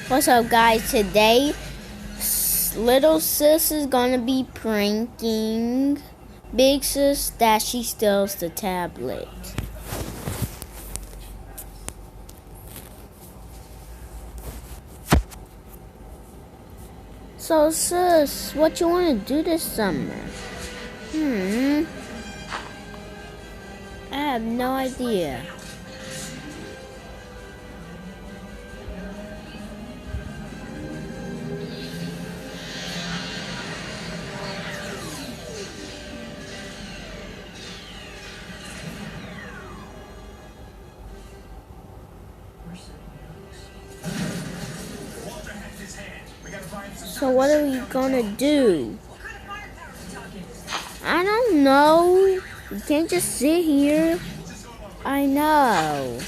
What's up, guys? Today, little sis is gonna be pranking big sis that she steals the tablet. So, sis, what you wanna do this summer? I have no idea. So what are we gonna do? I don't know. We can't just sit here. I know.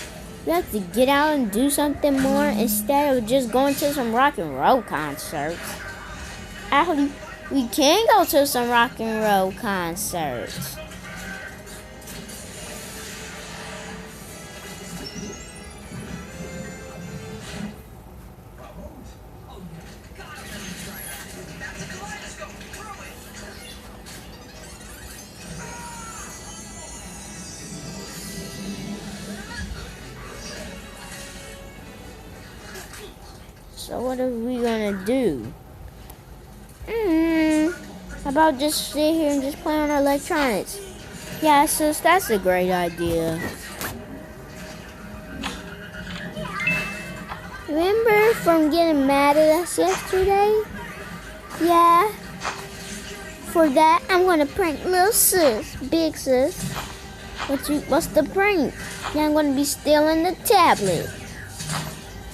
We have to get out and do something more instead of just going to some rock and roll concerts. Actually, we can go to some rock and roll concerts. So what are we gonna do? How about just sit here and just play on our electronics? Yeah, sis, that's a great idea. Remember from getting mad at us yesterday? Yeah. For that, I'm gonna prank little sis, big sis. What's the prank? Yeah, I'm gonna be stealing the tablet.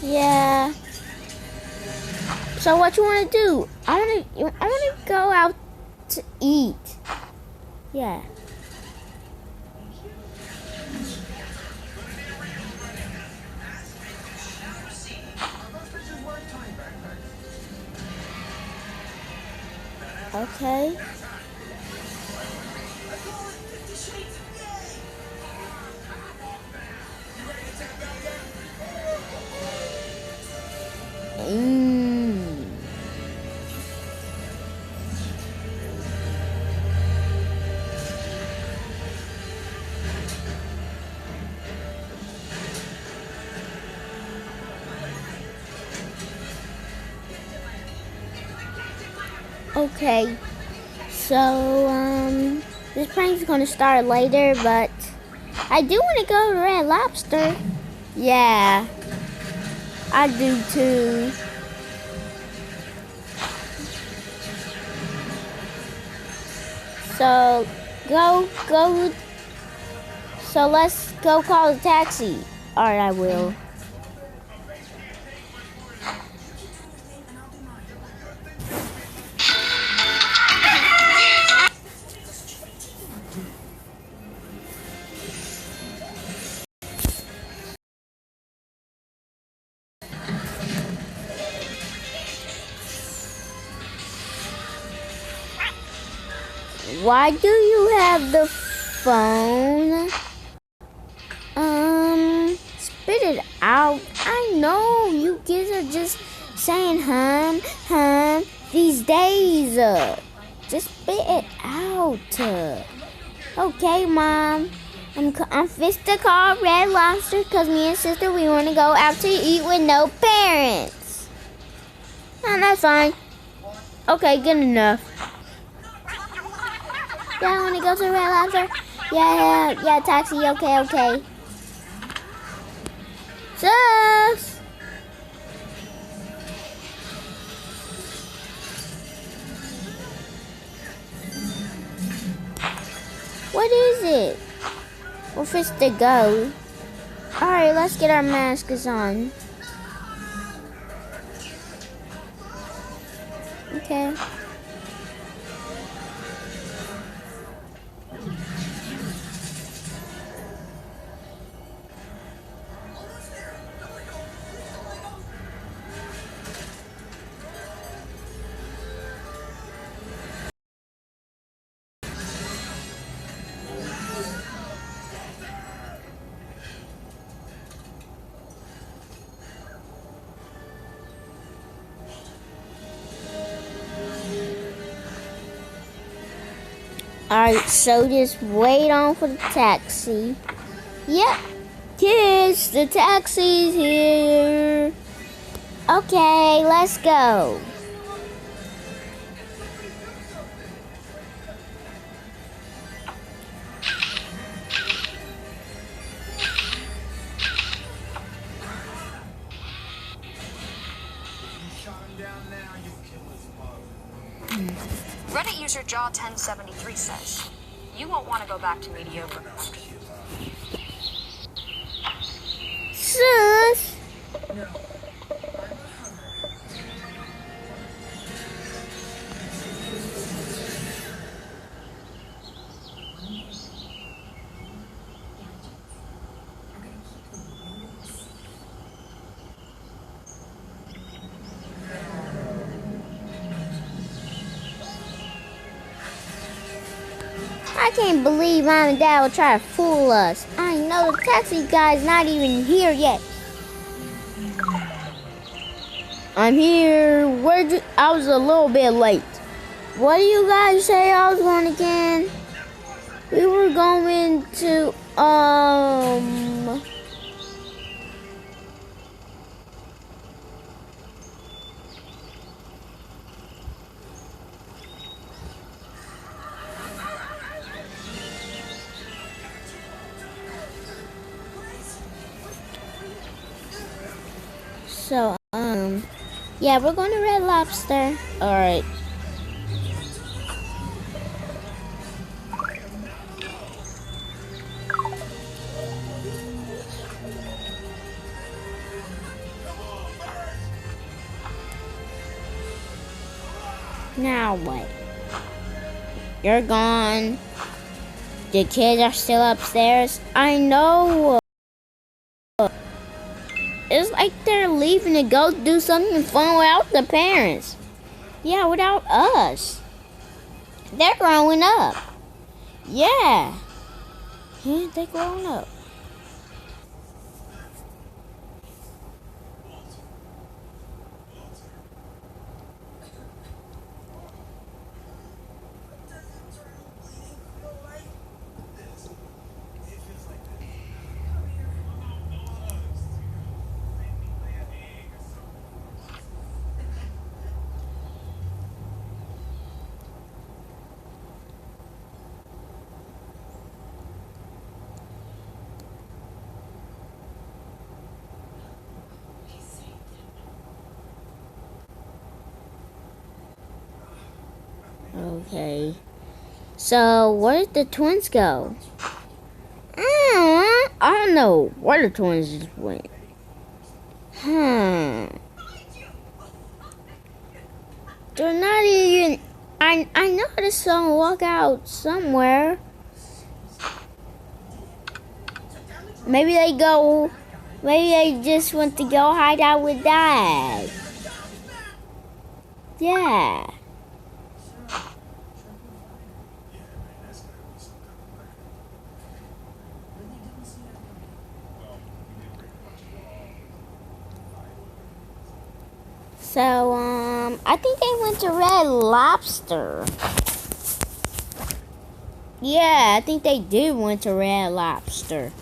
Yeah. So what you wanna do? I wanna go out to eat. Yeah. Okay. Okay, so this prank's gonna start later, but I do want to go to Red Lobster. Yeah, I do too. So go. So let's go call a taxi. All right, I will. Why do you have the phone? Spit it out. I know you kids are just saying hum these days. Just spit it out. Okay, Mom. I'm fixed to call Red Lobster because me and sister, we want to go out to eat with no parents. That's fine. Okay, good enough. Yeah, I want to go to Red Lobster. Yeah, taxi, okay. Sus! What is it? We're fixed to go. Alright, let's get our masks on. Okay. Alright, so just wait on for the taxi. Yep, kids, the taxi's here. Okay, let's go. Reddit user Jaw1073 says, you won't want to go back to mediocre. Sus. I can't believe Mom and Dad will try to fool us. I know the taxi guy's not even here yet. I'm here. I was a little bit late. What do you guys say I was going again? We were going to, So, yeah, we're going to Red Lobster. Alright. Now what? You're gone. The kids are still upstairs. I know. It's like they're leaving to go do something fun without the parents. Yeah, without us. They're growing up. Yeah. Yeah, they're growing up. Okay. So, where did the twins go? I don't know where the twins just went. They're not even... I know this song walk out somewhere. Maybe they just went to go hide out with Dad. Yeah. So, I think they went to Red Lobster. Yeah, I think they did went to Red Lobster.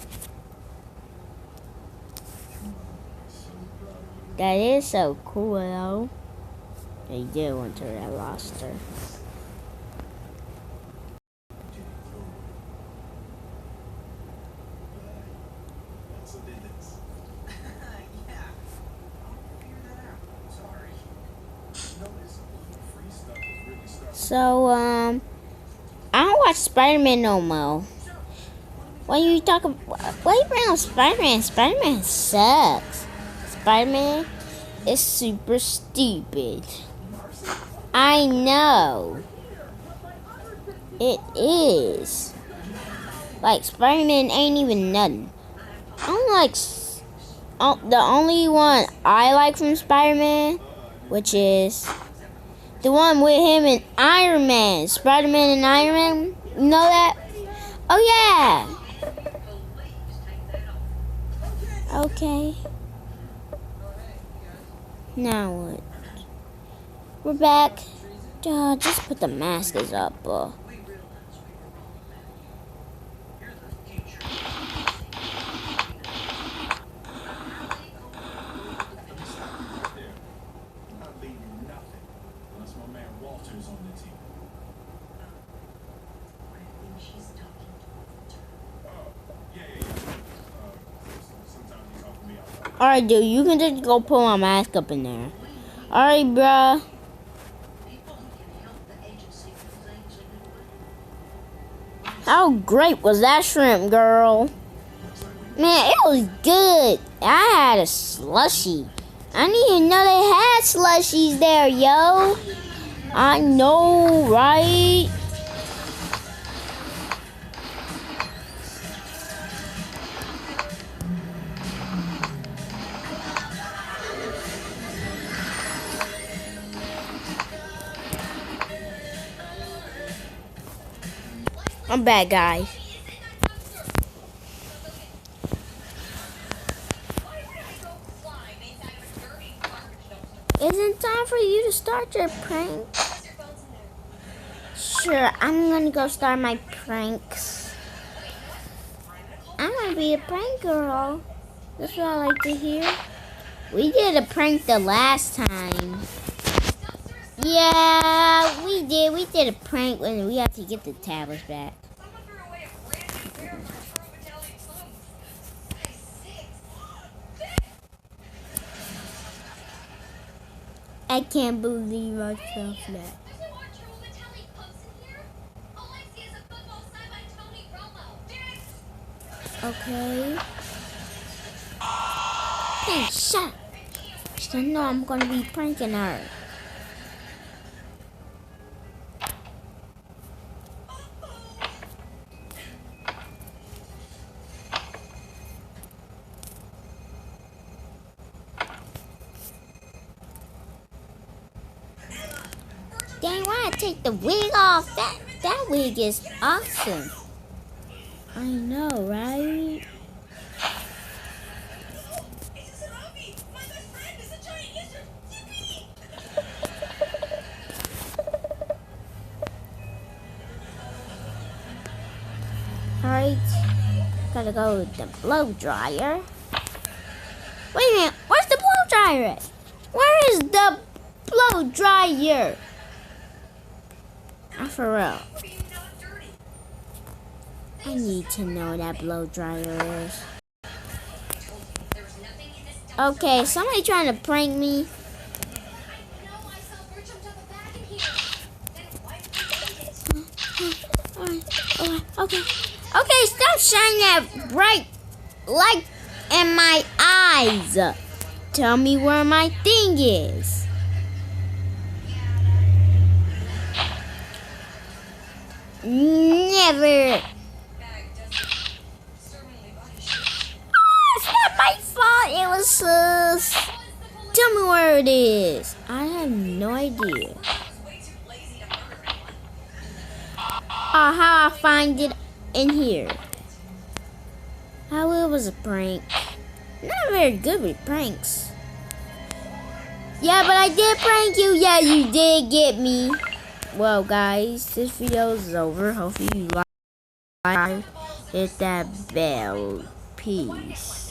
That is so cool, though. They did went to Red Lobster. So, I don't watch Spider-Man no more. When you talk about, why you bring up Spider-Man? Spider-Man sucks. Spider-Man is super stupid. I know. It is. Like, Spider-Man ain't even nothing. I don't like, the only one I like from Spider-Man, which is the one with him and Iron Man. Spider-Man and Iron Man. You know that? Oh, yeah. Okay. Now what? We're back. Just put the maskers up. Alright, dude, you can just go pull my mask up in there. Alright, bruh. How great was that shrimp, girl? Man, it was good. I had a slushie. I didn't even know they had slushies there, yo. I know, right? I'm back, guys. Isn't time for you to start your prank? Sure, I'm gonna go start my pranks. I'm gonna be a prank girl. That's what I like to hear. We did a prank the last time. Yeah, we did. We did a prank when we had to get the tablets back. I can't believe myself that. Okay. Hey, shut up. She know I'm gonna be pranking her. Dang, why I take the wig off? That wig is awesome. I know, right? Alright, gotta go with the blow dryer. Wait a minute, where's the blow dryer at? Where is the blow dryer? For real. I need to know what that blow dryer is. Okay, somebody trying to prank me. Okay. Okay, stop shining that bright light in my eyes. Tell me where my thing is. Never. Oh, it's not my fault. It was sus. Tell me where it is. I have no idea. How I find it in here. How it was a prank. Not very good with pranks. Yeah, but I did prank you. Yeah, you did get me. Well, guys, this video is over. Hopefully you like, hit that bell. Peace.